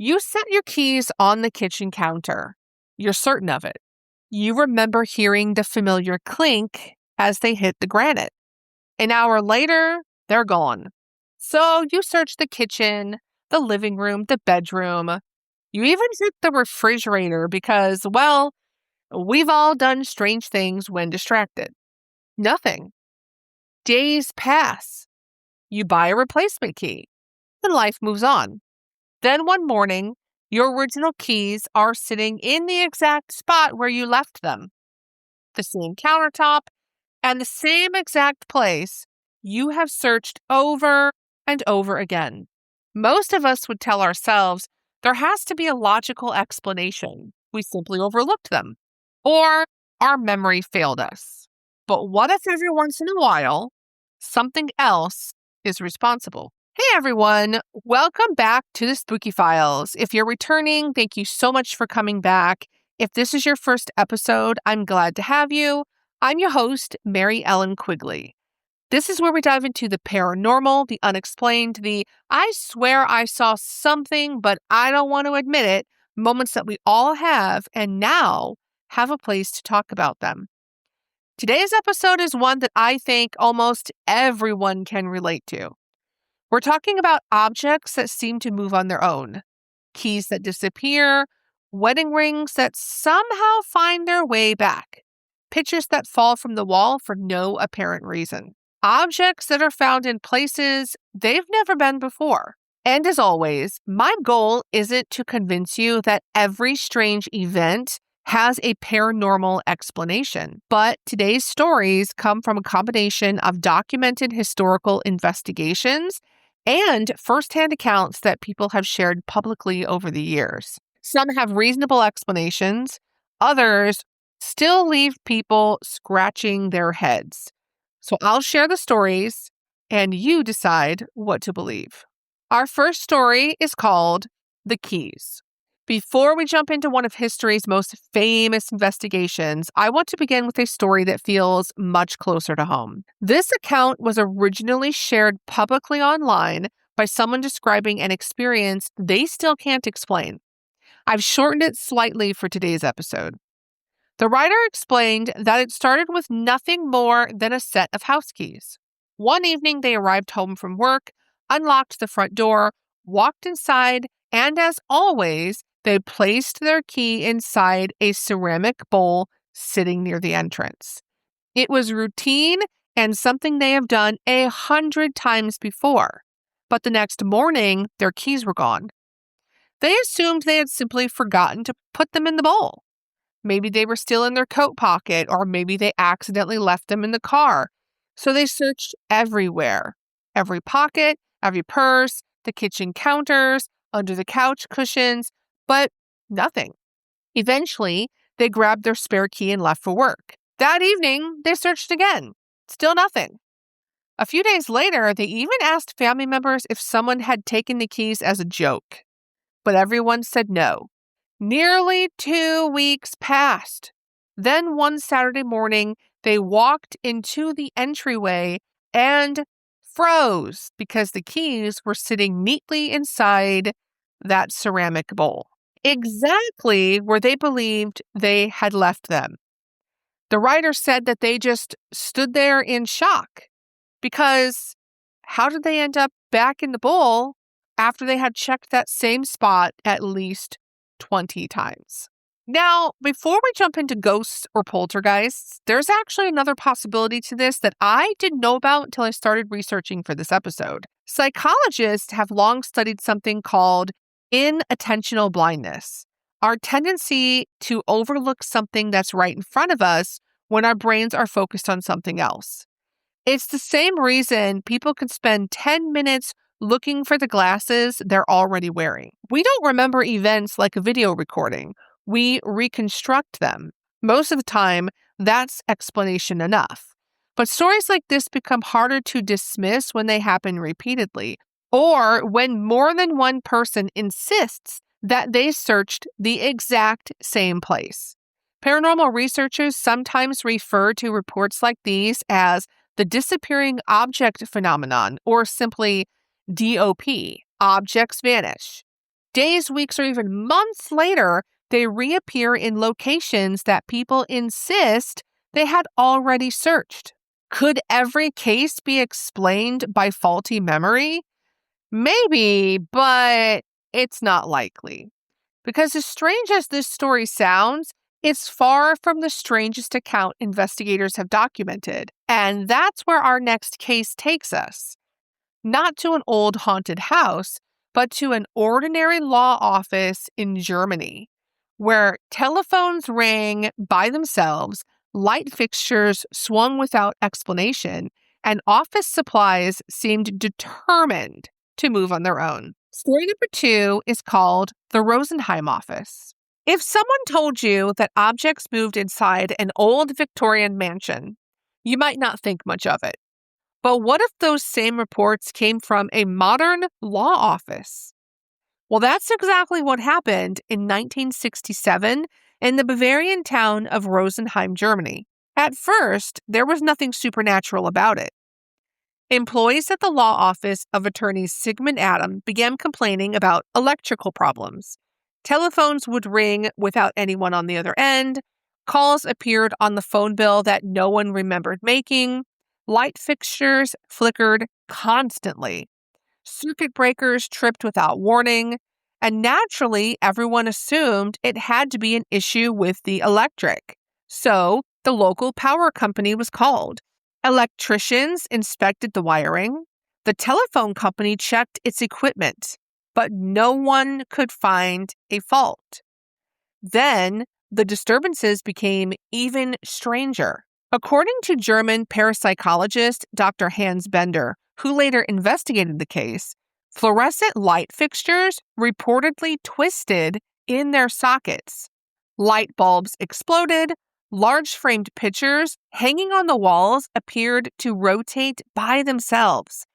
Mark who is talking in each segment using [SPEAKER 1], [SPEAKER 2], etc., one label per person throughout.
[SPEAKER 1] You set your keys on the kitchen counter. You're certain of it. You remember hearing the familiar clink as they hit the granite. An hour later, they're gone. So you search the kitchen, the living room, the bedroom. You even hit the refrigerator because, well, we've all done strange things when distracted. Nothing. Days pass. You buy a replacement key, and life moves on. Then one morning, your original keys are sitting in the exact spot where you left them. The same countertop and the same exact place you have searched over and over again. Most of us would tell ourselves there has to be a logical explanation. We simply overlooked them. Or our memory failed us. But what if every once in a while, something else is responsible? Hey everyone, welcome back to the Spooky Files. If you're returning, thank you so much for coming back. If this is your first episode, I'm glad to have you. I'm your host, Mary Ellen Quigley. This is where we dive into the paranormal, the unexplained, the I swear I saw something, but I don't want to admit it, moments that we all have and now have a place to talk about them. Today's episode is one that I think almost everyone can relate to. We're talking about objects that seem to move on their own, keys that disappear, wedding rings that somehow find their way back, pictures that fall from the wall for no apparent reason, objects that are found in places they've never been before. And as always, my goal isn't to convince you that every strange event has a paranormal explanation, but today's stories come from a combination of documented historical investigations and firsthand accounts that people have shared publicly over the years. Some have reasonable explanations, others still leave people scratching their heads. So I'll share the stories, and you decide what to believe. Our first story is called The Keys. Before we jump into one of history's most famous investigations, I want to begin with a story that feels much closer to home. This account was originally shared publicly online by someone describing an experience they still can't explain. I've shortened it slightly for today's episode. The writer explained that it started with nothing more than a set of house keys. One evening, they arrived home from work, unlocked the front door, walked inside, and as always, they placed their key inside a ceramic bowl sitting near the entrance. It was routine and something they have done 100 times before. But the next morning, their keys were gone. They assumed they had simply forgotten to put them in the bowl. Maybe they were still in their coat pocket, or maybe they accidentally left them in the car. So they searched everywhere. Every pocket, every purse, the kitchen counters, under the couch cushions, but nothing. Eventually, they grabbed their spare key and left for work. That evening, they searched again. Still nothing. A few days later, they even asked family members if someone had taken the keys as a joke. But everyone said no. Nearly 2 weeks passed. Then one Saturday morning, they walked into the entryway and froze because the keys were sitting neatly inside that ceramic bowl, exactly where they believed they had left them. The writer said that they just stood there in shock because how did they end up back in the bowl after they had checked that same spot at least 20 times? Now, before we jump into ghosts or poltergeists, there's actually another possibility to this that I didn't know about until I started researching for this episode. Psychologists have long studied something called inattentional blindness, our tendency to overlook something that's right in front of us when our brains are focused on something else. It's the same reason people can spend 10 minutes looking for the glasses they're already wearing. We don't remember events like a video recording. We reconstruct them. Most of the time, that's explanation enough. But stories like this become harder to dismiss when they happen repeatedly, or when more than one person insists that they searched the exact same place. Paranormal researchers sometimes refer to reports like these as the disappearing object phenomenon, or simply DOP, objects vanish. Days, weeks, or even months later, they reappear in locations that people insist they had already searched. Could every case be explained by faulty memory? Maybe, but it's not likely. Because as strange as this story sounds, it's far from the strangest account investigators have documented. And that's where our next case takes us. Not to an old haunted house, but to an ordinary law office in Germany, where telephones rang by themselves, light fixtures swung without explanation, and office supplies seemed determined to move on their own. Story number 2 is called the Rosenheim office. If someone told you that objects moved inside an old Victorian mansion, you might not think much of it. But what if those same reports came from a modern law office? Well, that's exactly what happened in 1967 in the Bavarian town of Rosenheim, Germany. At first, there was nothing supernatural about it. Employees at the law office of attorney Sigmund Adam began complaining about electrical problems. Telephones would ring without anyone on the other end. Calls appeared on the phone bill that no one remembered making. Light fixtures flickered constantly. Circuit breakers tripped without warning. And naturally, everyone assumed it had to be an issue with the electric. So, the local power company was called. Electricians inspected the wiring. The telephone company checked its equipment, but no one could find a fault. Then, the disturbances became even stranger. According to German parapsychologist Dr. Hans Bender, who later investigated the case, fluorescent light fixtures reportedly twisted in their sockets. Light bulbs exploded. Large framed pictures hanging on the walls appeared to rotate by themselves.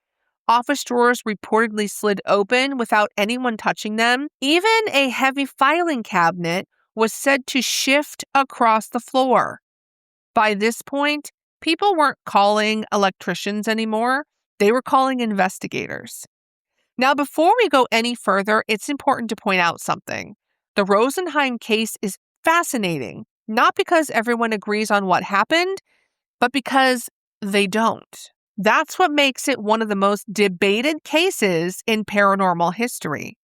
[SPEAKER 1] Office drawers reportedly slid open without anyone touching them. Even a heavy filing cabinet was said to shift across the floor. By this point, people weren't calling electricians anymore. They were calling investigators. Now, before we go any further, it's important to point out something. The Rosenheim case is fascinating, not because everyone agrees on what happened, but because they don't. That's what makes it one of the most debated cases in paranormal history.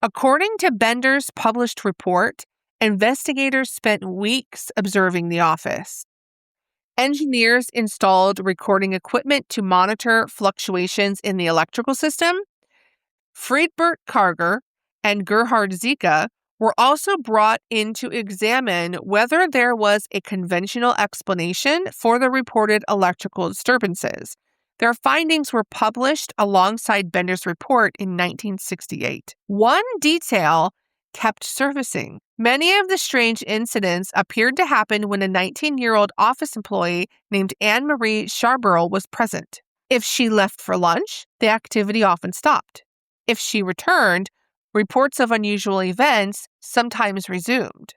[SPEAKER 1] According to Bender's published report, investigators spent weeks observing the office. Engineers installed recording equipment to monitor fluctuations in the electrical system. Friedbert Karger and Gerhard Zika were also brought in to examine whether there was a conventional explanation for the reported electrical disturbances. Their findings were published alongside Bender's report in 1968. One detail kept surfacing. Many of the strange incidents appeared to happen when a 19-year-old office employee named Anne-Marie Scharberl was present. If she left for lunch, the activity often stopped. If she returned, reports of unusual events sometimes resumed.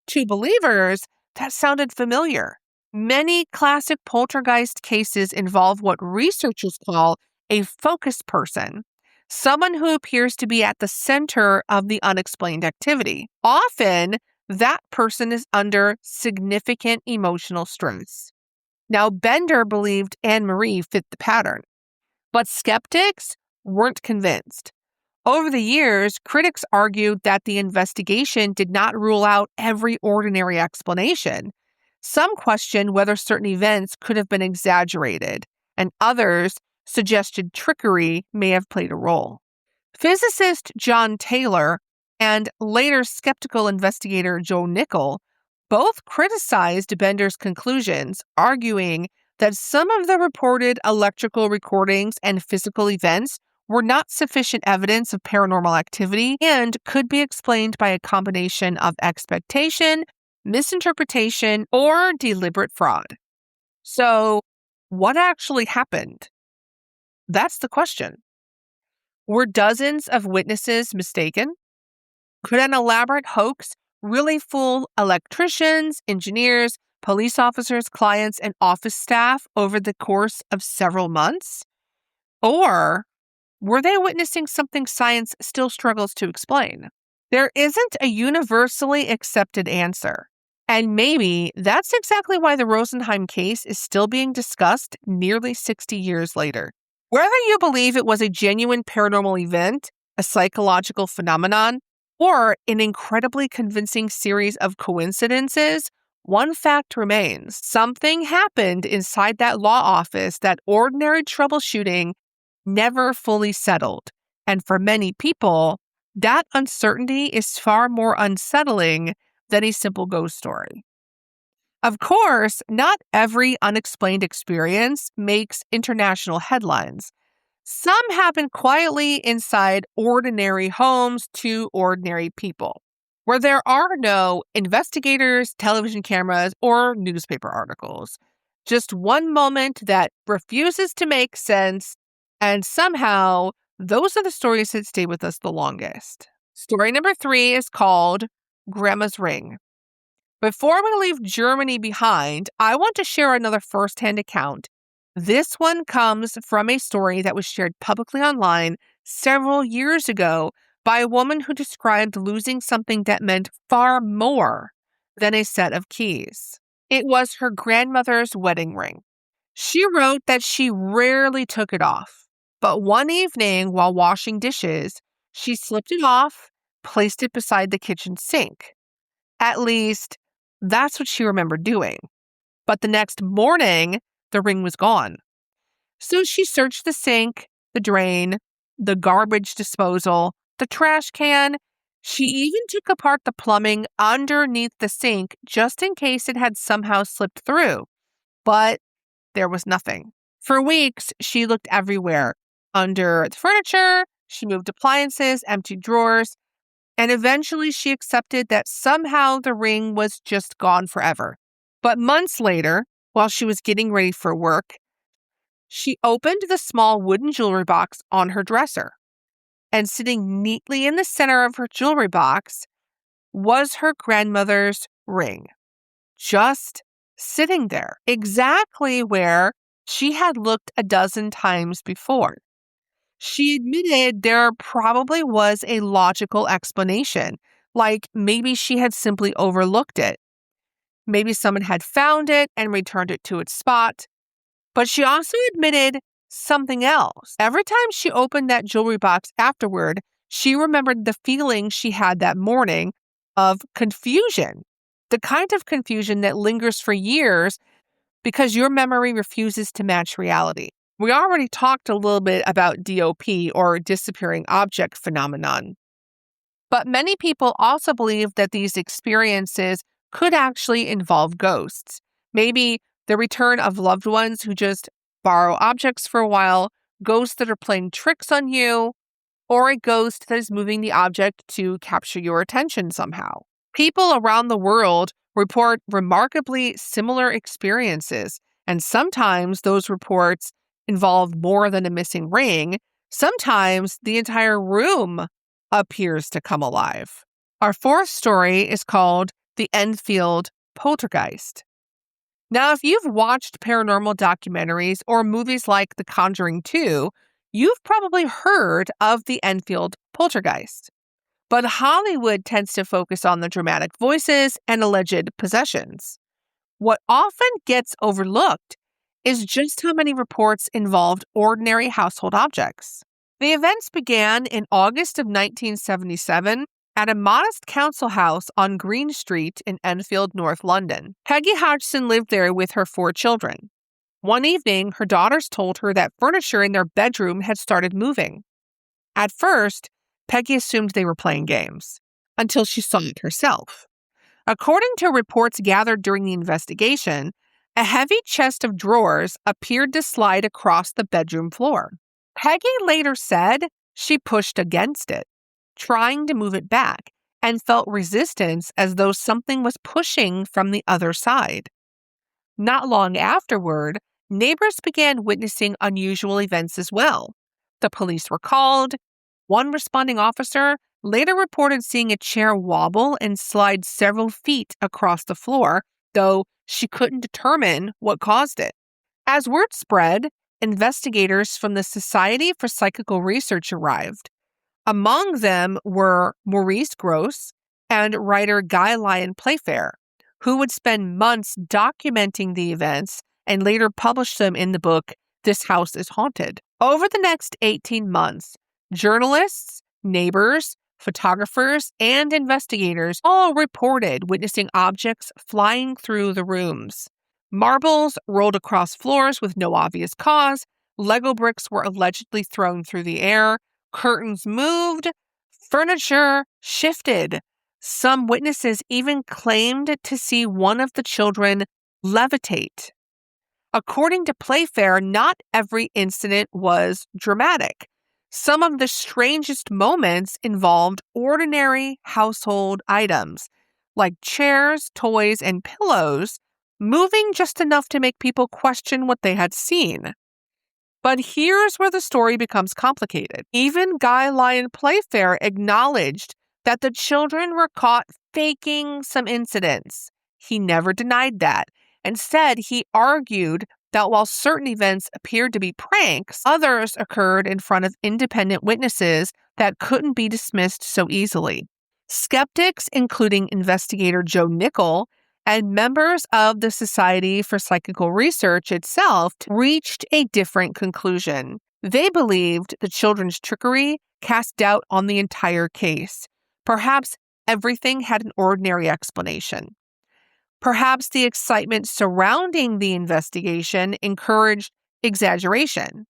[SPEAKER 1] To believers, that sounded familiar. Many classic poltergeist cases involve what researchers call a focus person, someone who appears to be at the center of the unexplained activity. Often, that person is under significant emotional stress. Now, Bender believed Anne-Marie fit the pattern, but skeptics weren't convinced. Over the years, critics argued that the investigation did not rule out every ordinary explanation. Some questioned whether certain events could have been exaggerated, and others suggested trickery may have played a role. Physicist John Taylor and later skeptical investigator Joe Nickell both criticized Bender's conclusions, arguing that some of the reported electrical recordings and physical events were not sufficient evidence of paranormal activity and could be explained by a combination of expectation, misinterpretation, or deliberate fraud. So, what actually happened? That's the question. Were dozens of witnesses mistaken? Could an elaborate hoax really fool electricians, engineers, police officers, clients, and office staff over the course of several months? Or Were they witnessing something science still struggles to explain? There isn't a universally accepted answer. And maybe that's exactly why the Rosenheim case is still being discussed nearly 60 years later. Whether you believe it was a genuine paranormal event, a psychological phenomenon, or an incredibly convincing series of coincidences, one fact remains. Something happened inside that law office that ordinary troubleshooting never fully settled. And for many people, that uncertainty is far more unsettling than a simple ghost story. Of course, not every unexplained experience makes international headlines. Some happen quietly inside ordinary homes to ordinary people, where there are no investigators, television cameras, or newspaper articles. Just one moment that refuses to make sense, and somehow those are the stories that stay with us the longest. Story number 3 is called Grandma's Ring. Before we leave Germany behind, I want to share another firsthand account. This one comes from a story that was shared publicly online several years ago by a woman who described losing something that meant far more than a set of keys. It was her grandmother's wedding ring. She wrote that she rarely took it off, but one evening while washing dishes, she slipped it off, placed it beside the kitchen sink. At least, that's what she remembered doing. But the next morning, the ring was gone. So she searched the sink, the drain, the garbage disposal, the trash can. She even took apart the plumbing underneath the sink just in case it had somehow slipped through. But there was nothing. For weeks, she looked everywhere. Under the furniture, she moved appliances, emptied drawers, and eventually she accepted that somehow the ring was just gone forever. But months later, while she was getting ready for work, she opened the small wooden jewelry box on her dresser. And sitting neatly in the center of her jewelry box was her grandmother's ring. Just sitting there, exactly where she had looked a dozen times before. She admitted there probably was a logical explanation, like maybe she had simply overlooked it. Maybe someone had found it and returned it to its spot. But she also admitted something else. Every time she opened that jewelry box afterward, she remembered the feeling she had that morning of confusion, the kind of confusion that lingers for years because your memory refuses to match reality. We already talked a little bit about DOP, or disappearing object phenomenon. But many people also believe that these experiences could actually involve ghosts. Maybe the return of loved ones who just borrow objects for a while, ghosts that are playing tricks on you, or a ghost that is moving the object to capture your attention somehow. People around the world report remarkably similar experiences, and sometimes those reports involve more than a missing ring. Sometimes the entire room appears to come alive. Our 4th story is called the Enfield Poltergeist. Now, if you've watched paranormal documentaries or movies like The Conjuring 2, you've probably heard of the Enfield Poltergeist. But Hollywood tends to focus on the dramatic voices and alleged possessions. What often gets overlooked is just how many reports involved ordinary household objects. The events began in August of 1977 at a modest council house on Green Street in Enfield, North London. Peggy Hodgson lived there with her 4 children. One evening, her daughters told her that furniture in their bedroom had started moving. At first, Peggy assumed they were playing games, until she saw it herself. According to reports gathered during the investigation, a heavy chest of drawers appeared to slide across the bedroom floor. Peggy later said she pushed against it, trying to move it back, and felt resistance as though something was pushing from the other side. Not long afterward, neighbors began witnessing unusual events as well. The police were called. One responding officer later reported seeing a chair wobble and slide several feet across the floor, though she couldn't determine what caused it. As word spread, investigators from the Society for Psychical Research arrived. Among them were Maurice Grosse and writer Guy Lyon Playfair, who would spend months documenting the events and later publish them in the book, This House is Haunted. Over the next 18 months, journalists, neighbors, photographers, and investigators all reported witnessing objects flying through the rooms. Marbles rolled across floors with no obvious cause, Lego bricks were allegedly thrown through the air, curtains moved, furniture shifted. Some witnesses even claimed to see one of the children levitate. According to Playfair, not every incident was dramatic. Some of the strangest moments involved ordinary household items, like chairs, toys, and pillows, moving just enough to make people question what they had seen. But here's where the story becomes complicated. Even Guy Lyon Playfair acknowledged that the children were caught faking some incidents. He never denied that. Instead, he argued that while certain events appeared to be pranks, others occurred in front of independent witnesses that couldn't be dismissed so easily. Skeptics, including investigator Joe Nickel and members of the Society for Psychical Research itself, reached a different conclusion. They believed the children's trickery cast doubt on the entire case. Perhaps everything had an ordinary explanation. Perhaps the excitement surrounding the investigation encouraged exaggeration.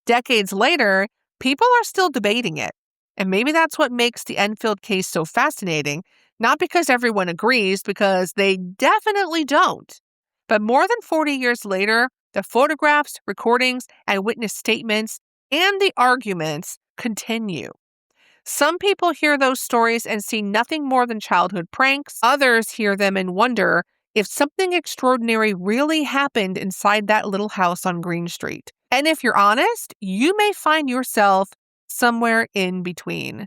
[SPEAKER 1] Decades later, people are still debating it. And maybe that's what makes the Enfield case so fascinating, not because everyone agrees, because they definitely don't. But more than 40 years later, the photographs, recordings, and witness statements and the arguments continue. Some people hear those stories and see nothing more than childhood pranks. Others hear them and wonder if something extraordinary really happened inside that little house on Green Street. And if you're honest, you may find yourself somewhere in between.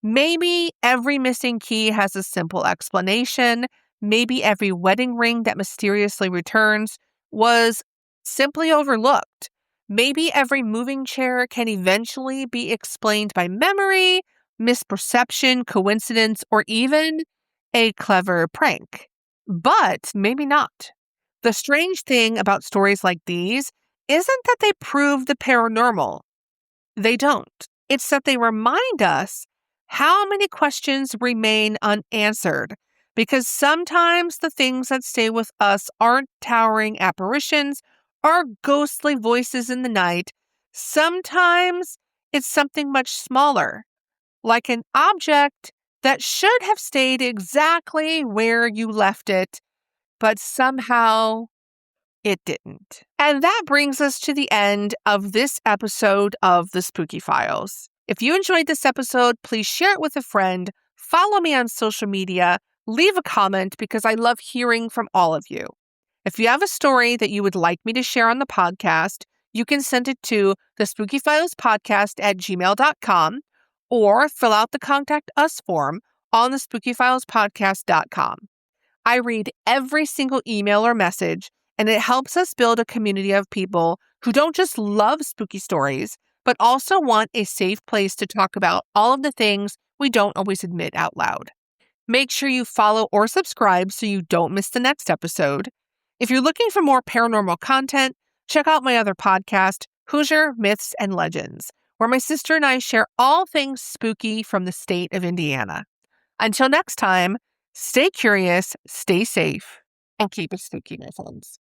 [SPEAKER 1] Maybe every missing key has a simple explanation. Maybe every wedding ring that mysteriously returns was simply overlooked. Maybe every moving chair can eventually be explained by memory, misperception, coincidence, or even a clever prank. But maybe not. The strange thing about stories like these isn't that they prove the paranormal. They don't. It's that they remind us how many questions remain unanswered, because sometimes the things that stay with us aren't towering apparitions or ghostly voices in the night. Sometimes it's something much smaller, like an object that should have stayed exactly where you left it, but somehow it didn't. And that brings us to the end of this episode of The Spooky Files. If you enjoyed this episode, please share it with a friend, follow me on social media, leave a comment because I love hearing from all of you. If you have a story that you would like me to share on the podcast, you can send it to thespookyfilespodcast@gmail.com or fill out the Contact Us form on thespookyfilespodcast.com. I read every single email or message, and it helps us build a community of people who don't just love spooky stories, but also want a safe place to talk about all of the things we don't always admit out loud. Make sure you follow or subscribe so you don't miss the next episode. If you're looking for more paranormal content, check out my other podcast, Hoosier Myths and Legends, where my sister and I share all things spooky from the state of Indiana. Until next time, stay curious, stay safe, and keep it spooky, my friends.